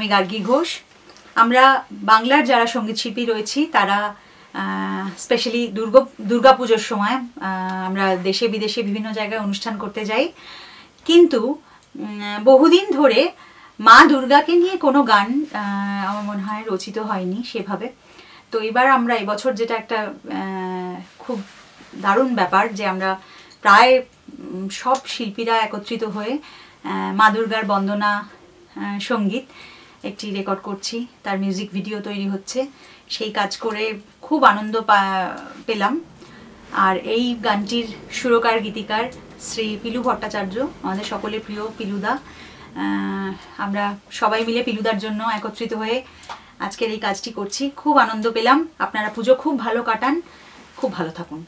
আমি গার্গী ঘোষ। আমরা বাংলার যারা সঙ্গীত শিল্পী রয়েছি তারা স্পেশালি দুর্গাপুজোর সময় আমরা দেশে বিদেশে বিভিন্ন জায়গায় অনুষ্ঠান করতে যাই, কিন্তু বহুদিন ধরে মা দুর্গাকে নিয়ে কোনো গান আমার মনে হয় রচিত হয়নি সেভাবে। তো এবার আমরা এবছর যেটা একটা খুব দারুণ ব্যাপার যে আমরা প্রায় সব শিল্পীরা একত্রিত হয়ে মা দুর্গার বন্দনা সঙ্গীত একটি রেকর্ড করছি, তার মিউজিক ভিডিও তৈরি হচ্ছে। সেই কাজ করে খুব আনন্দ পেলাম। আর এই গানটির সুরকার গীতিকার শ্রী পিলু ভট্টাচার্য, আমাদের সকলের প্রিয় পিলুদা। আমরা সবাই মিলে পিলুদার জন্য একত্রিত হয়ে আজকের এই কাজটি করছি। খুব আনন্দ পেলাম। আপনারা পুজো খুব ভালো কাটান, খুব ভালো থাকুন।